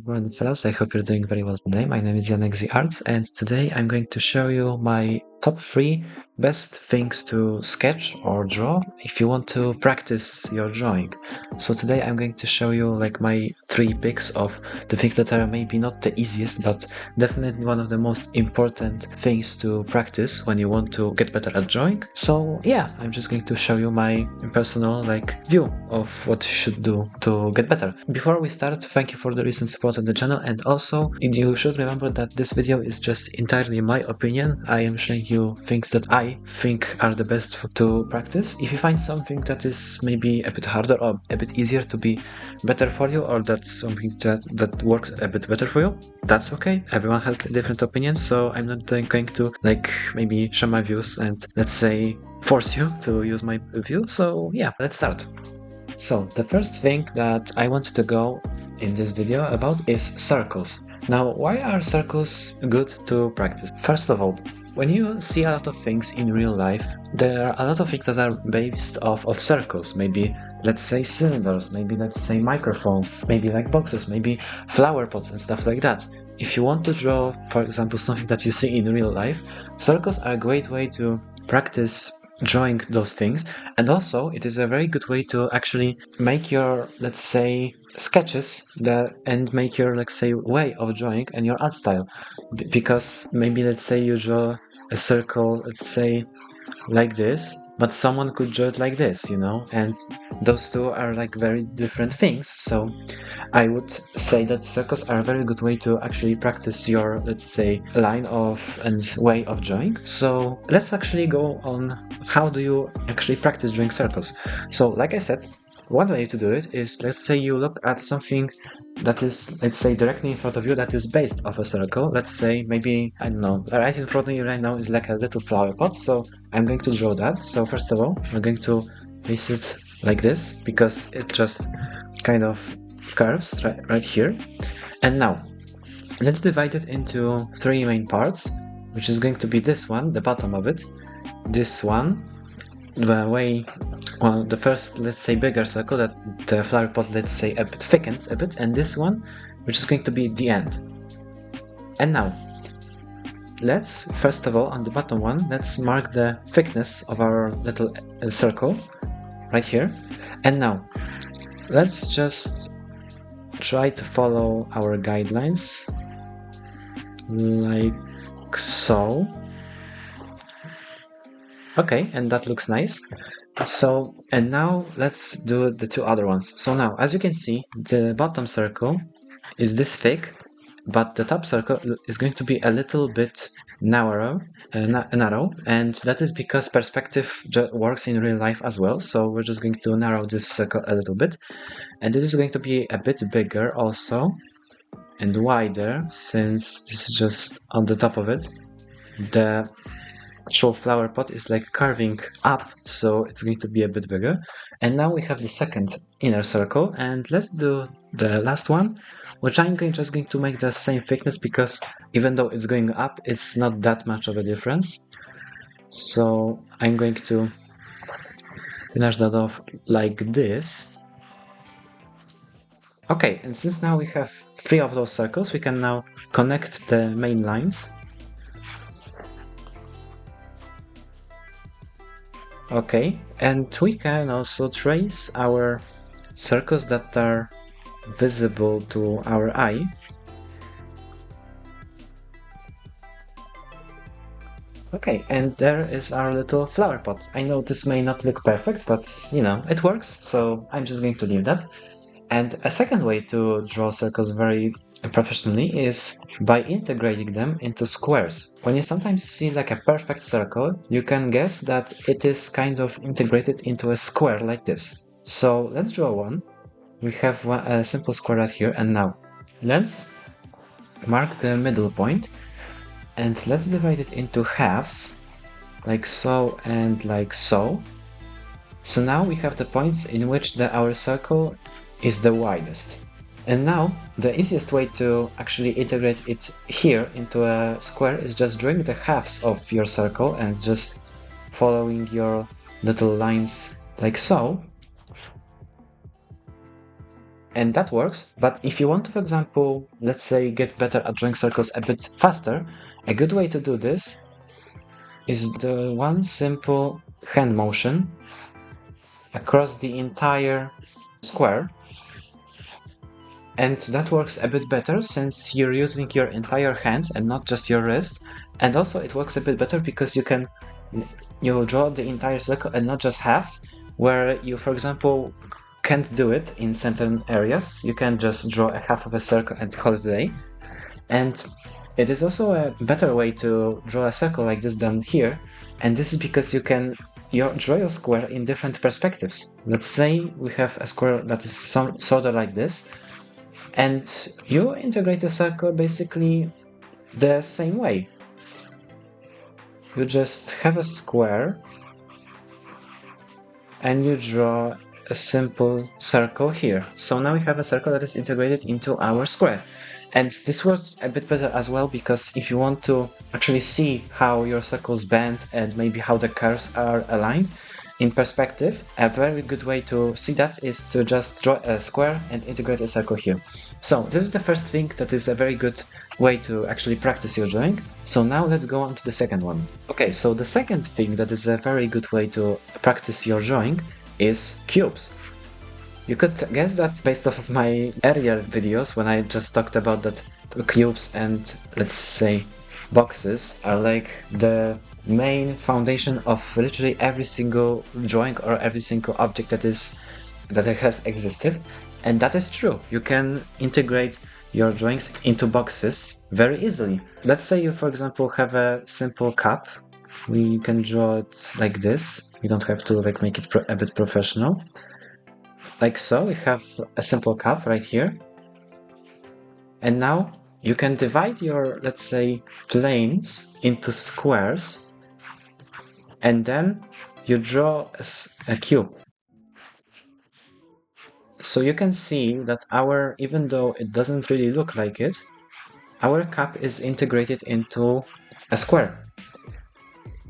Well, fellas, I hope you're doing very well today. My name is Janek Z Arts, and today I'm going to show you my top 3 best things to sketch or draw if you want to practice your drawing. So today I'm going to show you like my 3 picks of the things that are maybe not the easiest, but definitely one of the most important things to practice when you want to get better at drawing. So yeah, I'm just going to show you my personal view of what you should do to get better. Before we start, thank you for the recent support on the channel, and also you should remember that this video is just entirely my opinion. I am showing you things that I think are the best to practice. If you find something that is maybe a bit harder or a bit easier to be better for you, or that's something that works a bit better for you, that's okay. Everyone has different opinions, so I'm not going to maybe share my views and let's say force you to use my view. So yeah, let's start. So the first thing that I wanted to go in this video about is circles. Now, why are circles good to practice? First of all, when you see a lot of things in real life, there are a lot of things that are based off of circles. Maybe, let's say, cylinders, maybe, let's say, microphones, maybe like boxes, maybe flower pots and stuff like that. If you want to draw, for example, something that you see in real life, circles are a great way to practice drawing those things, and also it is a very good way to actually make your, let's say, sketches and make your, let's say, way of drawing and your art style. Because maybe, let's say, you draw a circle, let's say, like this, but someone could draw it like this, and those two are like very different things. So I would say that circles are a very good way to actually practice your, let's say, line of and way of drawing. So let's actually go on how do you actually practice drawing circles. So like I said, one way to do it is, let's say you look at something that is, let's say, directly in front of you that is based off a circle. Let's say maybe, I don't know, right in front of you right now is like a little flower pot. So I'm going to draw that. So first of all, I'm going to place it like this because it just kind of curves right here. And now let's divide it into 3 main parts, which is going to be this one, the bottom of it, this one, the first, let's say, bigger circle that the flower pot, let's say, a bit thickens a bit, and this one, which is going to be the end. And now let's, first of all, on the bottom one, let's mark the thickness of our little circle right here. And now let's just try to follow our guidelines like so. Okay, and that looks nice. So, and now let's do the 2 other ones. So now, as you can see, the bottom circle is this thick, but the top circle is going to be a little bit narrow, and that is because perspective works in real life as well. So we're just going to narrow this circle a little bit, and this is going to be a bit bigger also and wider, since this is just on the top of it. The actual flower pot is like curving up, so it's going to be a bit bigger. And now we have the second inner circle, and let's do the last one, which I'm just going to make the same thickness, because even though it's going up, it's not that much of a difference. So I'm going to finish that off like this. Okay, and since now we have 3 of those circles, we can now connect the main lines. Okay, and we can also trace our circles that are visible to our eye. Okay, and there is our little flower pot. I know this may not look perfect, but it works, so I'm just going to leave that. And a second way to draw circles very professionally is by integrating them into squares. When you sometimes see like a perfect circle, you can guess that it is kind of integrated into a square like this. So let's draw one. We have a simple square right here, and now let's mark the middle point and let's divide it into halves, like so and like so. So now we have the points in which our circle is the widest. And now the easiest way to actually integrate it here into a square is just drawing the halves of your circle and just following your little lines like so. and that works. But if you want to, for example, let's say get better at drawing circles a bit faster, a good way to do this is the one simple hand motion across the entire square. And that works a bit better since you're using your entire hand and not just your wrist. And also it works a bit better because you draw the entire circle and not just halves, where you, for example, can't do it in certain areas. You can just draw a half of a circle and call it a day. And it is also a better way to draw a circle like this than here. And this is because you can draw your square in different perspectives. Let's say we have a square that is sort of like this, and you integrate the circle basically the same way. You just have a square and you draw a simple circle here. So now we have a circle that is integrated into our square. And this works a bit better as well, because if you want to actually see how your circles bend and maybe how the curves are aligned in perspective, a very good way to see that is to just draw a square and integrate a circle here. So this is the first thing that is a very good way to actually practice your drawing. So now let's go on to the second one. Okay, so the second thing that is a very good way to practice your drawing is cubes. You could guess that based off of my earlier videos when I just talked about that cubes and, let's say, boxes are like the main foundation of literally every single drawing or every single object that has existed. And that is true. You can integrate your drawings into boxes very easily. Let's say you, for example, have a simple cup. We can draw it like this. We don't have to make it a bit professional. Like so, we have a simple cup right here. And now you can divide your, let's say, planes into squares, and then you draw a cube. So you can see that even though it doesn't really look like it, our cup is integrated into a square.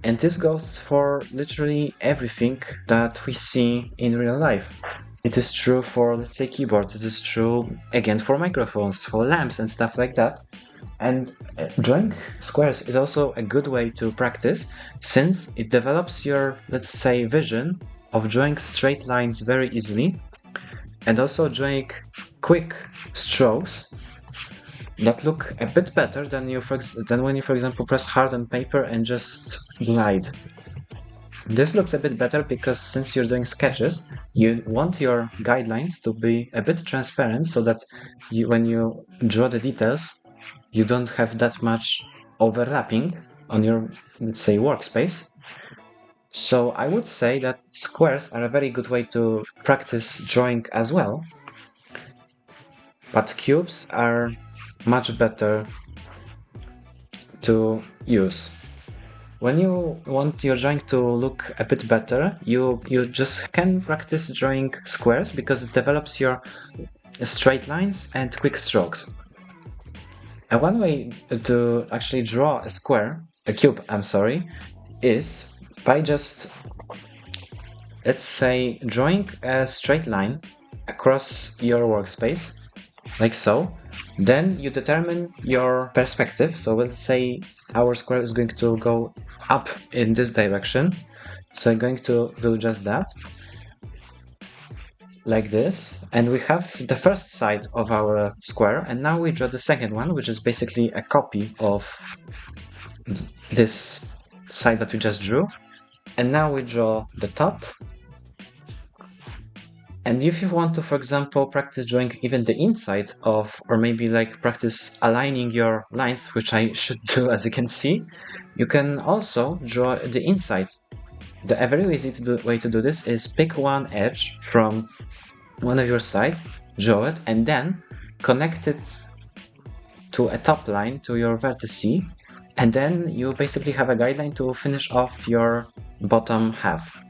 And this goes for literally everything that we see in real life. It is true for, let's say, keyboards. It is true, again, for microphones, for lamps and stuff like that. And drawing squares is also a good way to practice, since it develops your, let's say, vision of drawing straight lines very easily, and also drawing quick strokes that look a bit better than when you, for example, press hard on paper and just glide. This looks a bit better because since you're doing sketches, you want your guidelines to be a bit transparent so that when you draw the details, you don't have that much overlapping on your, let's say, workspace. So I would say that squares are a very good way to practice drawing as well, but cubes are much better to use. When you want your drawing to look a bit better, you just can practice drawing squares because it develops your straight lines and quick strokes. And one way to actually draw a cube, is by just, let's say, drawing a straight line across your workspace, like so. Then you determine your perspective. So let's say our square is going to go up in this direction. So I'm going to do just that, like this. And we have the first side of our square. And now we draw the second one, which is basically a copy of this side that we just drew. And now we draw the top. And if you want to, for example, practice drawing even the inside of, or maybe practice aligning your lines, which I should do as you can see, you can also draw the inside. A very easy way to do this is pick one edge from one of your sides, draw it, and then connect it to a top line to your vertice, and then you basically have a guideline to finish off your bottom half.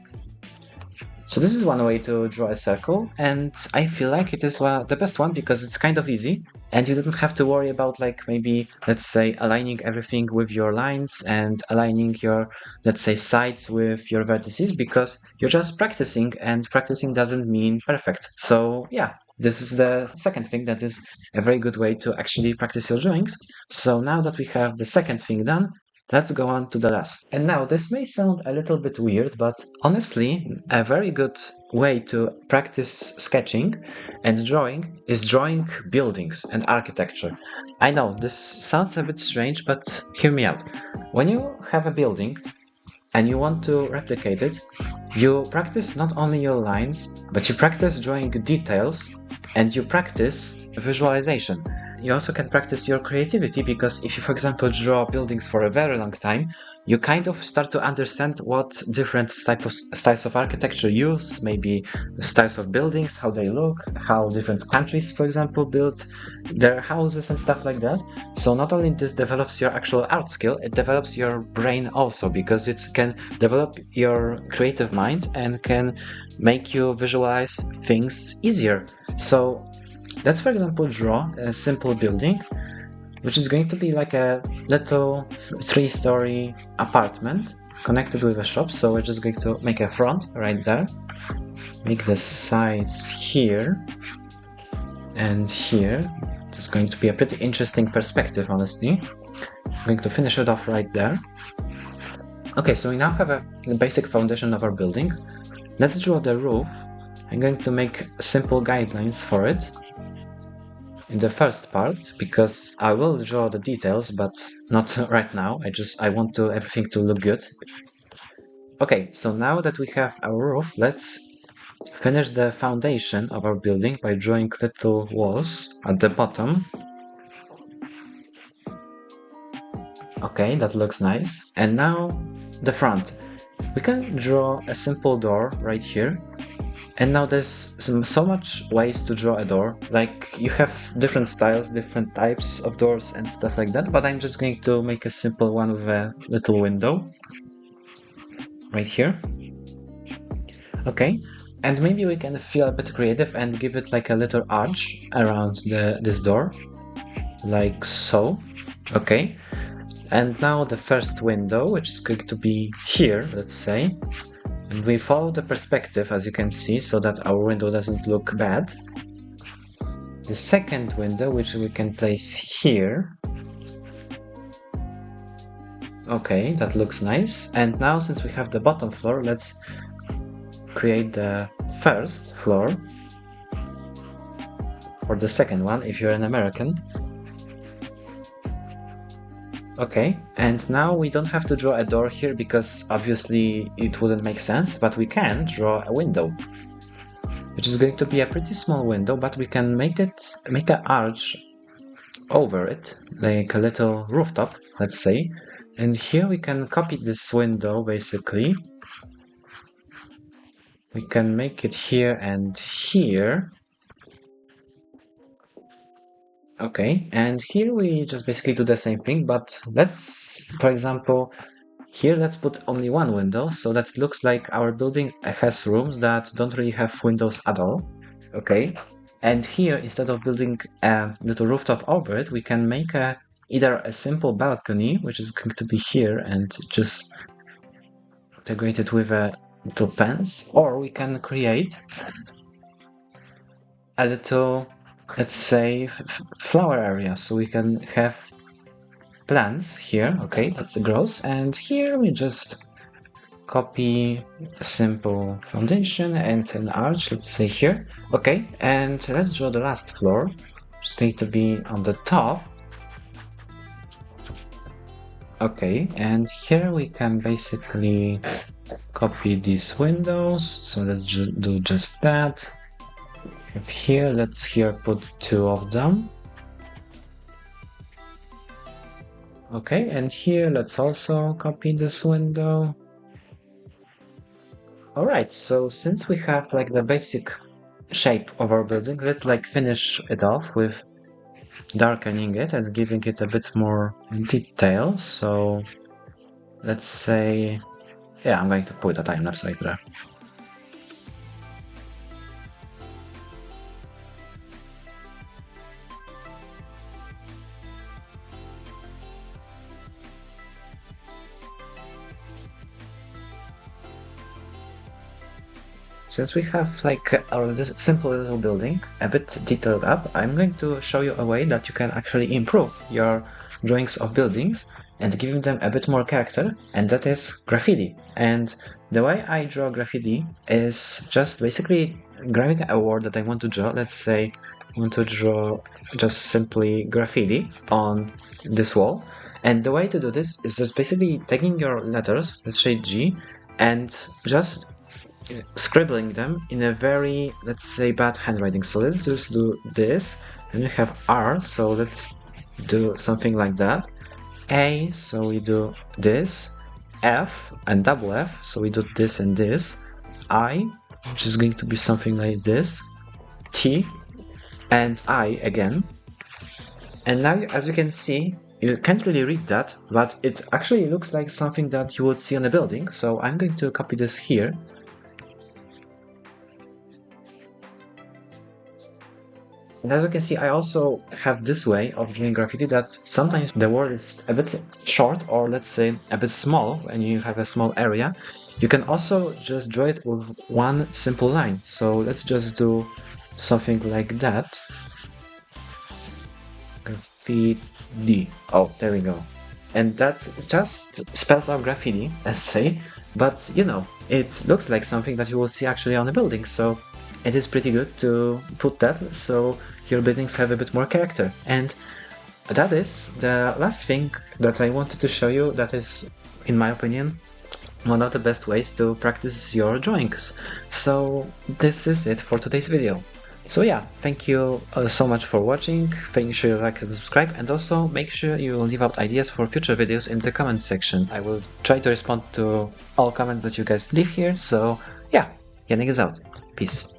So this is one way to draw a circle, and I feel like it is the best one because it's kind of easy, and you don't have to worry about maybe, let's say, aligning everything with your lines and aligning your, let's say, sides with your vertices, because you're just practicing, and practicing doesn't mean perfect. So yeah, this is the second thing that is a very good way to actually practice your drawings. So now that we have the second thing done, let's go on to the last. And now this may sound a little bit weird, but honestly, a very good way to practice sketching and drawing is drawing buildings and architecture. I know this sounds a bit strange, but hear me out. When you have a building and you want to replicate it, you practice not only your lines, but you practice drawing details and you practice visualization. You also can practice your creativity because if you, for example, draw buildings for a very long time, you kind of start to understand what different styles of architecture use, maybe styles of buildings, how they look, how different countries, for example, build their houses and stuff like that. So not only this develops your actual art skill, it develops your brain also because it can develop your creative mind and can make you visualize things easier. So let's, for example, draw a simple building, which is going to be like a little 3-story apartment connected with a shop. So we're just going to make a front right there, make the sides here and here. It's going to be a pretty interesting perspective, honestly. I'm going to finish it off right there. Okay, so we now have a basic foundation of our building. Let's draw the roof. I'm going to make simple guidelines for it in the first part because I will draw the details, but not right now. I want everything to look good. Okay, so now that we have our roof, let's finish the foundation of our building by drawing little walls at the bottom. Okay, that looks nice. And now the front. We can draw a simple door right here. And now there's so much ways to draw a door. Like you have different styles, different types of doors and stuff like that. But I'm just going to make a simple one with a little window right here. Okay. And maybe we can feel a bit creative and give it like a little arch around this door. Like so. Okay. And now the first window, which is going to be here, let's say. And we follow the perspective, as you can see, so that our window doesn't look bad. The second window, which we can place here. Okay, that looks nice. And now, since we have the bottom floor, let's create the first floor. Or the second one, if you're an American. Okay, and now we don't have to draw a door here because obviously it wouldn't make sense, but we can draw a window, which is going to be a pretty small window, but we can make an arch over it, like a little rooftop, let's say. And here we can copy this window, basically. We can make it here and here. Okay, and here we just basically do the same thing, but let's, for example, here let's put only one window so that it looks like our building has rooms that don't really have windows at all. Okay, and here instead of building a little rooftop over it, we can make either a simple balcony, which is going to be here and just integrate it with a little fence, or we can create a little, let's say, flower area. So we can have plants here. Okay, that's the gross. And here we just copy a simple foundation and an arch, let's say here. Okay, and let's draw the last floor. It's going to be on the top. Okay, and here we can basically copy these windows. So let's do just that. Here, let's here put 2 of them. Okay, and here let's also copy this window. Alright, so since we have like the basic shape of our building, let's like finish it off with darkening it and giving it a bit more detail. So let's say, yeah, I'm going to put a time lapse right there. since we have like a simple little building, a bit detailed up, I'm going to show you a way that you can actually improve your drawings of buildings and giving them a bit more character, and that is graffiti. And the way I draw graffiti is just basically grabbing a word that I want to draw. Let's say I want to draw just simply graffiti on this wall. And the way to do this is just basically taking your letters, let's say G, and just scribbling them in a very, let's say, bad handwriting. So let's just do this, and we have R, so let's do something like that. A, so we do this. F and double F, so we do this and this. I, which is going to be something like this. T and I again. And now, as you can see, you can't really read that, but it actually looks like something that you would see on a building. So I'm going to copy this here. And as you can see, I also have this way of doing graffiti that sometimes the word is a bit short, or let's say a bit small, and you have a small area. You can also just draw it with one simple line. So let's just do something like that. Graffiti. Oh, there we go. And that just spells out graffiti, as say, but you know, it looks like something that you will see actually on a building, so it is pretty good to put that so your buildings have a bit more character. And that is the last thing that I wanted to show you. That is, in my opinion, one of the best ways to practice your drawings. So this is it for today's video. So yeah, thank you so much for watching. Make sure you like and subscribe, and also make sure you leave out ideas for future videos in the comments section. I will try to respond to all comments that you guys leave here. So yeah, Janek is out. Peace.